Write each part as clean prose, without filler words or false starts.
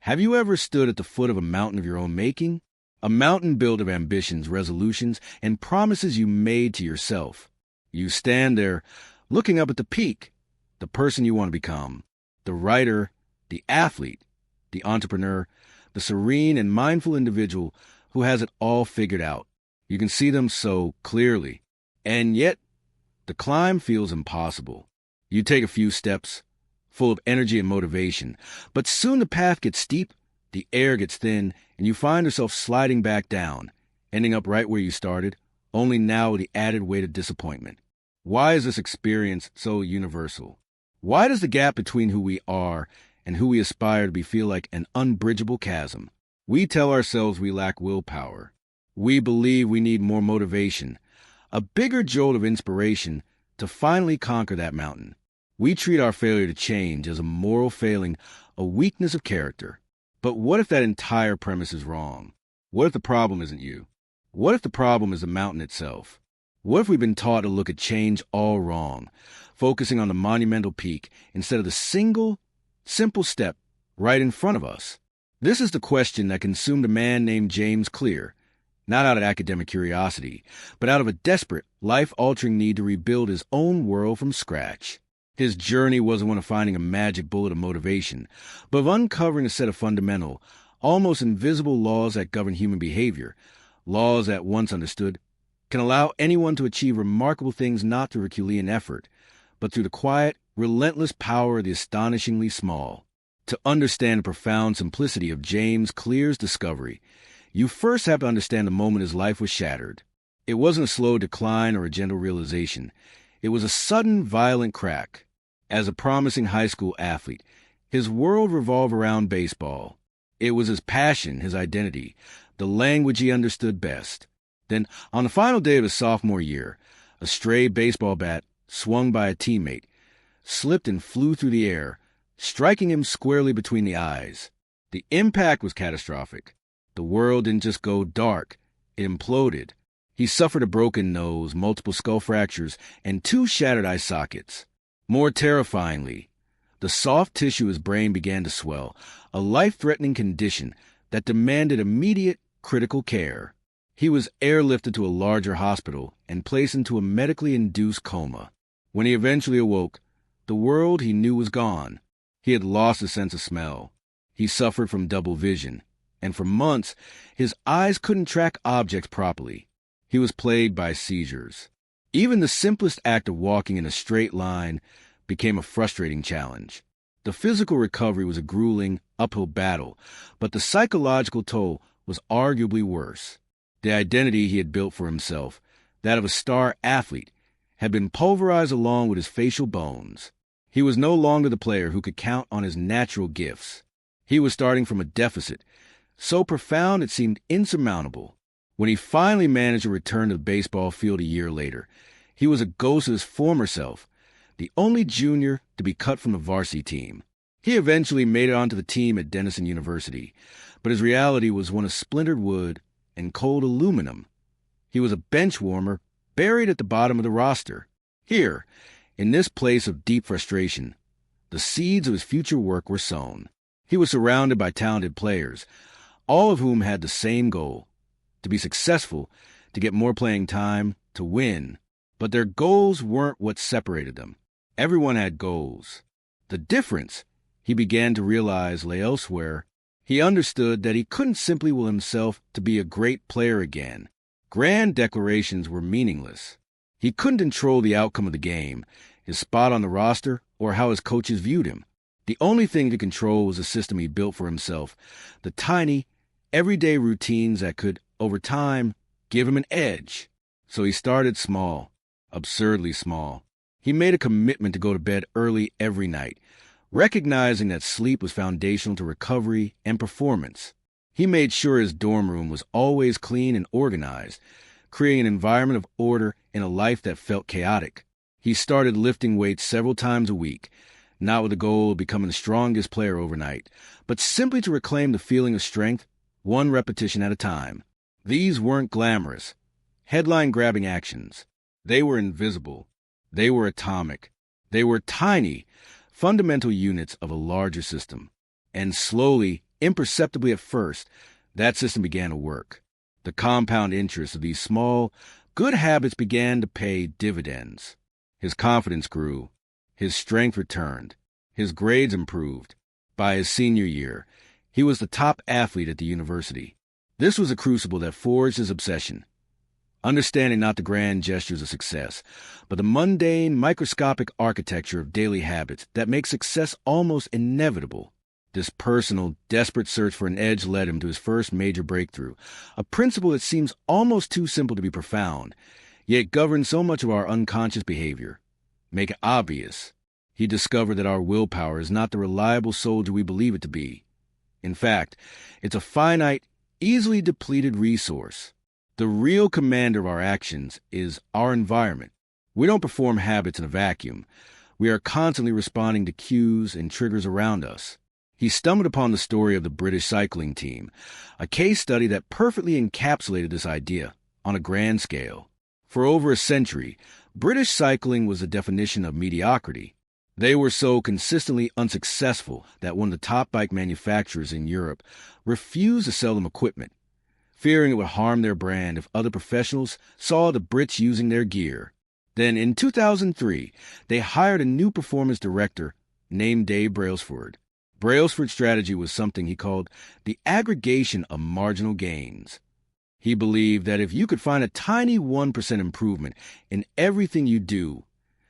Have you ever stood at the foot of a mountain of your own making? A mountain built of ambitions, resolutions, and promises you made to yourself. You stand there, looking up at the peak, the person you want to become, the writer, the athlete, the entrepreneur, the serene and mindful individual who has it all figured out. You can see them so clearly, and yet the climb feels impossible. You take a few steps, full of energy and motivation, but soon the path gets steep, the air gets thin, and you find yourself sliding back down, ending up right where you started, only now with the added weight of disappointment. Why is this experience so universal? Why does the gap between who we are and who we aspire to be feel like an unbridgeable chasm? We tell ourselves we lack willpower. We believe we need more motivation, a bigger jolt of inspiration to finally conquer that mountain. We treat our failure to change as a moral failing, a weakness of character. But what if that entire premise is wrong? What if the problem isn't you? What if the problem is the mountain itself? What if we've been taught to look at change all wrong, focusing on the monumental peak instead of the single, simple step right in front of us? This is the question that consumed a man named James Clear, not out of academic curiosity, but out of a desperate, life-altering need to rebuild his own world from scratch. His journey wasn't one of finding a magic bullet of motivation, but of uncovering a set of fundamental, almost invisible laws that govern human behavior, laws that, once understood, can allow anyone to achieve remarkable things not through Herculean effort, but through the quiet, relentless power of the astonishingly small. To understand the profound simplicity of James Clear's discovery, you first have to understand the moment his life was shattered. It wasn't a slow decline or a gentle realization. It was a sudden, violent crack. As a promising high school athlete, his world revolved around baseball. It was his passion, his identity, the language he understood best. Then, on the final day of his sophomore year, a stray baseball bat, swung by a teammate, slipped and flew through the air, striking him squarely between the eyes. The impact was catastrophic. The world didn't just go dark, it imploded. He suffered a broken nose, multiple skull fractures, and 2 shattered eye sockets. More terrifyingly, the soft tissue of his brain began to swell, a life-threatening condition that demanded immediate, critical care. He was airlifted to a larger hospital and placed into a medically induced coma. When he eventually awoke, the world he knew was gone. He had lost his sense of smell. He suffered from double vision, and for months, his eyes couldn't track objects properly. He was plagued by seizures. Even the simplest act of walking in a straight line became a frustrating challenge. The physical recovery was a grueling, uphill battle, but the psychological toll was arguably worse. The identity he had built for himself, that of a star athlete, had been pulverized along with his facial bones. He was no longer the player who could count on his natural gifts. He was starting from a deficit, so profound it seemed insurmountable. When he finally managed to return to the baseball field a year later, he was a ghost of his former self, the only junior to be cut from the varsity team. He eventually made it onto the team at Denison University, but his reality was one of splintered wood and cold aluminum. He was a bench warmer buried at the bottom of the roster. Here, in this place of deep frustration, the seeds of his future work were sown. He was surrounded by talented players, all of whom had the same goal: to be successful, to get more playing time, to win. But their goals weren't what separated them. Everyone had goals. The difference, he began to realize, lay elsewhere. He understood that he couldn't simply will himself to be a great player again. Grand declarations were meaningless. He couldn't control the outcome of the game, his spot on the roster, or how his coaches viewed him. The only thing to control was the system he built for himself, the tiny, everyday routines that could, over time, give him an edge. So he started small, absurdly small. He made a commitment to go to bed early every night, recognizing that sleep was foundational to recovery and performance. He made sure his dorm room was always clean and organized, creating an environment of order in a life that felt chaotic. He started lifting weights several times a week, not with the goal of becoming the strongest player overnight, but simply to reclaim the feeling of strength, one repetition at a time. These weren't glamorous, headline-grabbing actions. They were invisible. They were atomic. They were tiny, fundamental units of a larger system. And slowly, Imperceptibly at first, that system began to work. The compound interest of these small, good habits began to pay dividends. His confidence grew. His strength returned. His grades improved. By his senior year, he was the top athlete at the university. This was a crucible that forged his obsession. Understanding not the grand gestures of success, but the mundane, microscopic architecture of daily habits that make success almost inevitable. This personal, desperate search for an edge led him to his first major breakthrough, a principle that seems almost too simple to be profound, yet governs so much of our unconscious behavior. Make it obvious. He discovered that our willpower is not the reliable soldier we believe it to be. In fact, it's a finite, easily depleted resource. The real commander of our actions is our environment. We don't perform habits in a vacuum. We are constantly responding to cues and triggers around us. He stumbled upon the story of the British cycling team, a case study that perfectly encapsulated this idea on a grand scale. For over a century, British cycling was the definition of mediocrity. They were so consistently unsuccessful that one of the top bike manufacturers in Europe refused to sell them equipment, fearing it would harm their brand if other professionals saw the Brits using their gear. Then, in 2003, they hired a new performance director named Dave Brailsford. Brailsford's strategy was something he called the aggregation of marginal gains. He believed that if you could find a tiny 1% improvement in everything you do,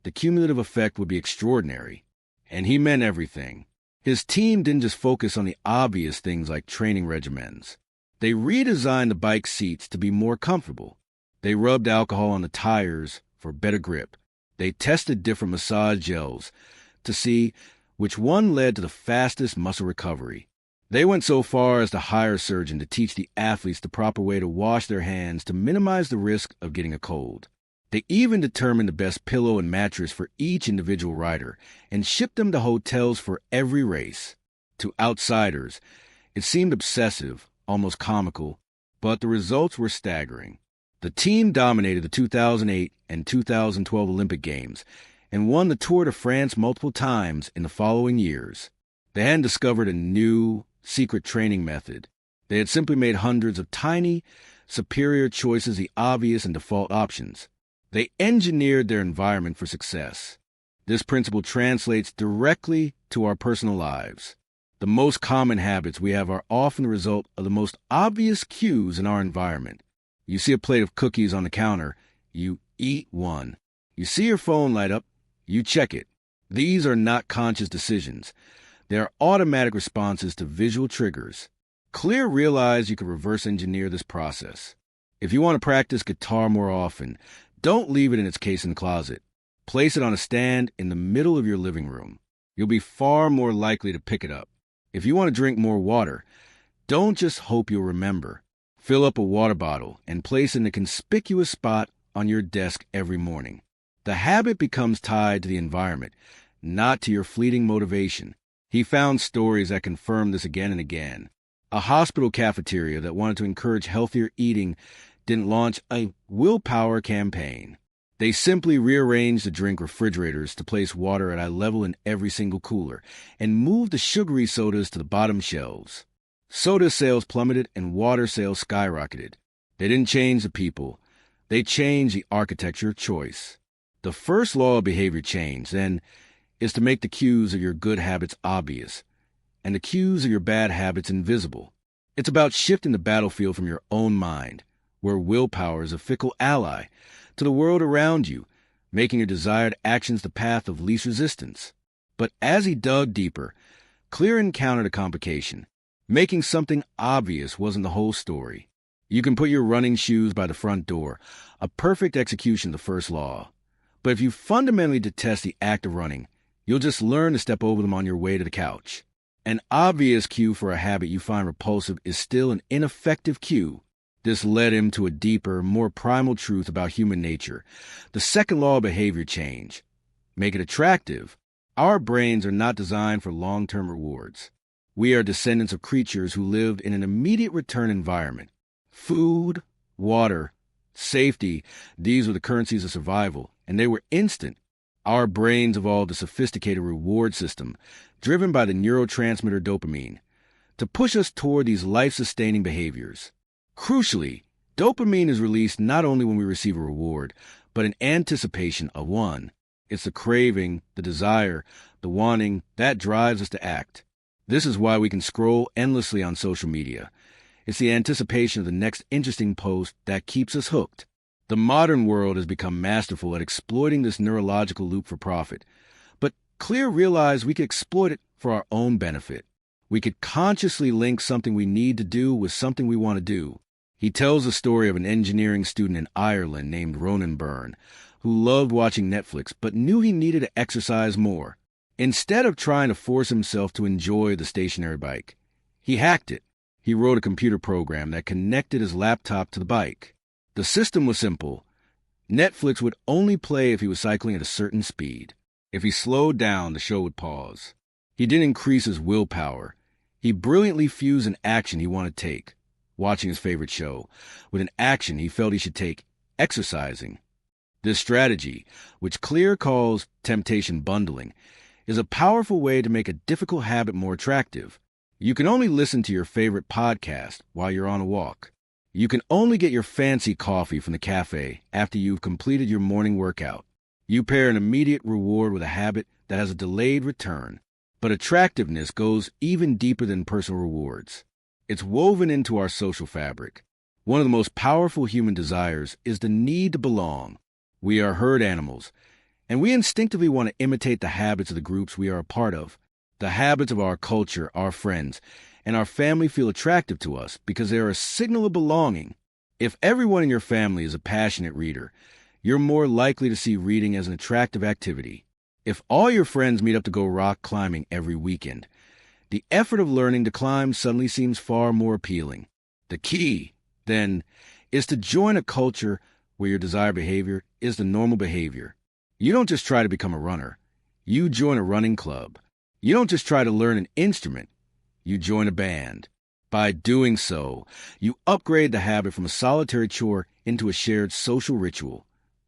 the cumulative effect would be extraordinary. And he meant everything. His team didn't just focus on the obvious things like training regimens. They redesigned the bike seats to be more comfortable. They rubbed alcohol on the tires for better grip. They tested different massage gels to see which one led to the fastest muscle recovery. They went so far as to hire a surgeon to teach the athletes the proper way to wash their hands to minimize the risk of getting a cold. They even determined the best pillow and mattress for each individual rider and shipped them to hotels for every race. To outsiders, it seemed obsessive, almost comical, but the results were staggering. The team dominated the 2008 and 2012 Olympic Games and won the Tour de France multiple times in the following years. They hadn't discovered a new, secret training method. They had simply made hundreds of tiny, superior choices the obvious and default options. They engineered their environment for success. This principle translates directly to our personal lives. The most common habits we have are often the result of the most obvious cues in our environment. You see a plate of cookies on the counter, you eat one. You see your phone light up, you check it. These are not conscious decisions. They are automatic responses to visual triggers. Clear realized you could reverse engineer this process. If you want to practice guitar more often, don't leave it in its case in the closet. Place it on a stand in the middle of your living room. You'll be far more likely to pick it up. If you want to drink more water, don't just hope you'll remember. Fill up a water bottle and place it in a conspicuous spot on your desk every morning. The habit becomes tied to the environment, not to your fleeting motivation. He found stories that confirmed this again and again. A hospital cafeteria that wanted to encourage healthier eating didn't launch a willpower campaign. They simply rearranged the drink refrigerators to place water at eye level in every single cooler and moved the sugary sodas to the bottom shelves. Soda sales plummeted and water sales skyrocketed. They didn't change the people. They changed the architecture of choice. The first law of behavior change, then, is to make the cues of your good habits obvious and the cues of your bad habits invisible. It's about shifting the battlefield from your own mind, where willpower is a fickle ally, to the world around you, making your desired actions the path of least resistance. But as he dug deeper, Clear encountered a complication. Making something obvious wasn't the whole story. You can put your running shoes by the front door, a perfect execution of the first law. But if you fundamentally detest the act of running, you'll just learn to step over them on your way to the couch. An obvious cue for a habit you find repulsive is still an ineffective cue. This led him to a deeper, more primal truth about human nature. The second law of behavior change. Make it attractive. Our brains are not designed for long-term rewards. We are descendants of creatures who lived in an immediate return environment. Food, water, safety, these were the currencies of survival, and they were instant. Our brains evolved a sophisticated reward system, driven by the neurotransmitter dopamine. to push us toward these life-sustaining behaviors. Crucially, dopamine is released not only when we receive a reward, but in anticipation of one. It's the craving, the desire, the wanting that drives us to act. This is why we can scroll endlessly on social media. It's the anticipation of the next interesting post that keeps us hooked. The modern world has become masterful at exploiting this neurological loop for profit. But Clear realized we could exploit it for our own benefit. We could consciously link something we need to do with something we want to do. He tells the story of an engineering student in Ireland named Ronan Byrne, who loved watching Netflix but knew he needed to exercise more. Instead of trying to force himself to enjoy the stationary bike, he hacked it. He wrote a computer program that connected his laptop to the bike. The system was simple. Netflix would only play if he was cycling at a certain speed. If he slowed down, the show would pause. He didn't increase his willpower. He brilliantly fused an action he wanted to take, watching his favorite show, with an action he felt he should take, exercising. This strategy, which Clear calls temptation bundling, is a powerful way to make a difficult habit more attractive. You can only listen to your favorite podcast while you're on a walk. You can only get your fancy coffee from the cafe after you've completed your morning workout. You pair an immediate reward with a habit that has a delayed return. But attractiveness goes even deeper than personal rewards. It's woven into our social fabric. One of the most powerful human desires is the need to belong. We are herd animals, and we instinctively want to imitate the habits of the groups we are a part of. The habits of our culture, our friends, and our family feel attractive to us because they are a signal of belonging. If everyone in your family is a passionate reader, you're more likely to see reading as an attractive activity. If all your friends meet up to go rock climbing every weekend, the effort of learning to climb suddenly seems far more appealing. The key, then, is to join a culture where your desired behavior is the normal behavior. You don't just try to become a runner. You join a running club. You don't just try to learn an instrument. You join a band. By doing so, you upgrade the habit from a solitary chore into a shared social ritual,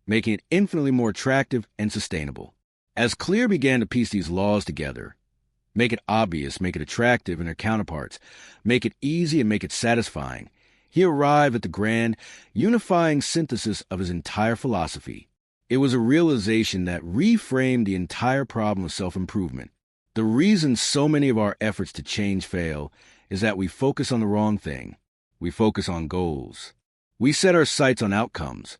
making it infinitely more attractive and sustainable. As Clear began to piece these laws together, make it obvious, make it attractive in their counterparts, make it easy and make it satisfying, he arrived at the grand, unifying synthesis of his entire philosophy. It was a realization that reframed the entire problem of self-improvement. The reason so many of our efforts to change fail is that we focus on the wrong thing. We focus on goals. We set our sights on outcomes.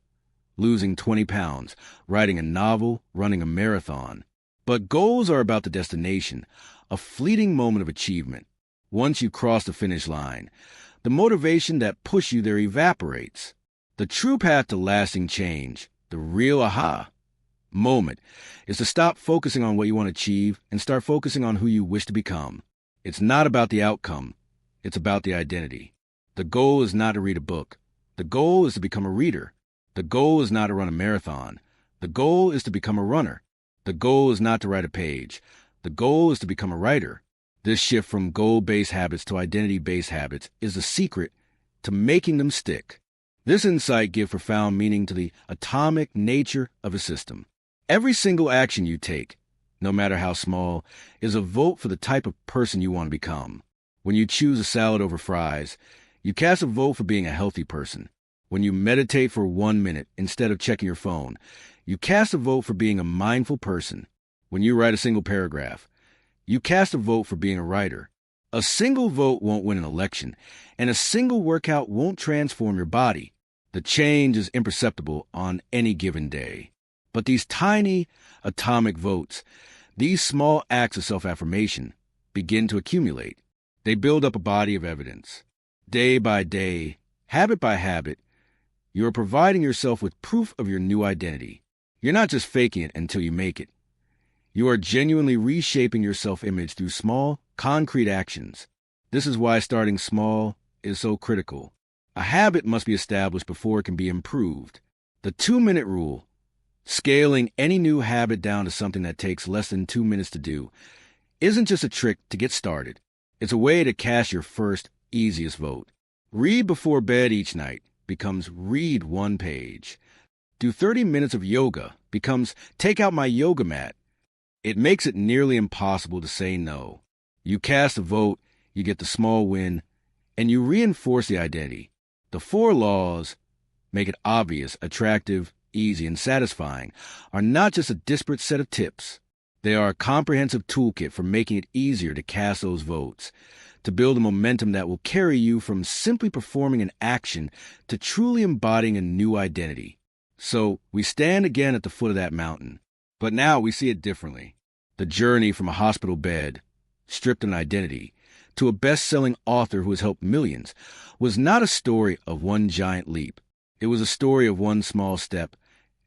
Losing 20 pounds, writing a novel, running a marathon. But goals are about the destination, a fleeting moment of achievement. Once you cross the finish line, the motivation that pushed you there evaporates. The true path to lasting change, the real aha moment, is to stop focusing on what you want to achieve and start focusing on who you wish to become. It's not about the outcome. It's about the identity. The goal is not to read a book. The goal is to become a reader. The goal is not to run a marathon. The goal is to become a runner. The goal is not to write a page. The goal is to become a writer. This shift from goal-based habits to identity-based habits is the secret to making them stick. This insight gives profound meaning to the atomic nature of a system. Every single action you take, no matter how small, is a vote for the type of person you want to become. When you choose a salad over fries, you cast a vote for being a healthy person. When you meditate for 1 minute instead of checking your phone, you cast a vote for being a mindful person. When you write a single paragraph, you cast a vote for being a writer. A single vote won't win an election, and a single workout won't transform your body. The change is imperceptible on any given day. But these tiny atomic votes, these small acts of self-affirmation, begin to accumulate. They build up a body of evidence. Day by day, habit by habit, you are providing yourself with proof of your new identity. You're not just faking it until you make it. You are genuinely reshaping your self-image through small, concrete actions. This is why starting small is so critical. A habit must be established before it can be improved. The 2-minute rule, scaling any new habit down to something that takes less than 2 minutes to do, isn't just a trick to get started. It's a way to cast your first, easiest vote. Read before bed each night becomes read 1 page. Do 30 minutes of yoga becomes take out my yoga mat. It makes it nearly impossible to say no. You cast a vote, you get the small win, and you reinforce the identity. The 4 laws make it obvious, attractive, easy, and satisfying are not just a disparate set of tips. They are a comprehensive toolkit for making it easier to cast those votes, to build a momentum that will carry you from simply performing an action to truly embodying a new identity. So we stand again at the foot of that mountain, but now we see it differently. The journey from a hospital bed, stripped of an identity, to a best-selling author who has helped millions was not a story of one giant leap. It was a story of one small step,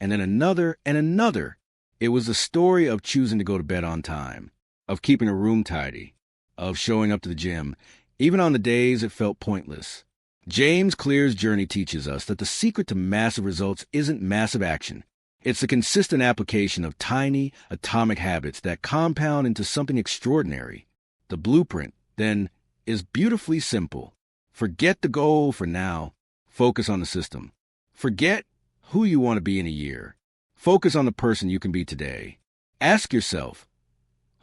and then another and another. It was the story of choosing to go to bed on time, of keeping a room tidy, of showing up to the gym, even on the days it felt pointless. James Clear's journey teaches us that the secret to massive results isn't massive action. It's the consistent application of tiny, atomic habits that compound into something extraordinary. The blueprint, then, is beautifully simple. Forget the goal for now. Focus on the system. Forget who you want to be in a year. Focus on the person you can be today. Ask yourself,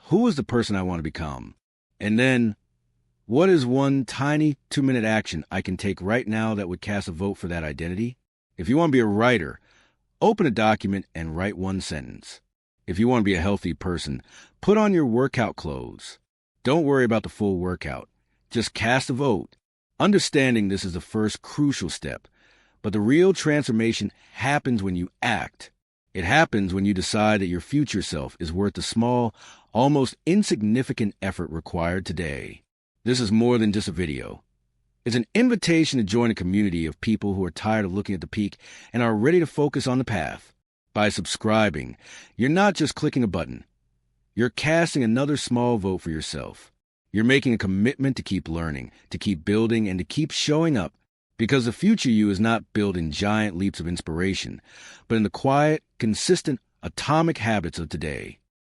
who is the person I want to become? And then, what is one tiny 2-minute action I can take right now that would cast a vote for that identity? If you want to be a writer, open a document and write 1 sentence. If you want to be a healthy person, put on your workout clothes. Don't worry about the full workout. Just cast a vote. Understanding this is the first crucial step, but the real transformation happens when you act. It happens when you decide that your future self is worth the small, almost insignificant effort required today. This is more than just a video. It's an invitation to join a community of people who are tired of looking at the peak and are ready to focus on the path. By subscribing, you're not just clicking a button. You're casting another small vote for yourself. You're making a commitment to keep learning, to keep building, and to keep showing up. Because the future you is not built in giant leaps of inspiration, but in the quiet, consistent, atomic habits of today.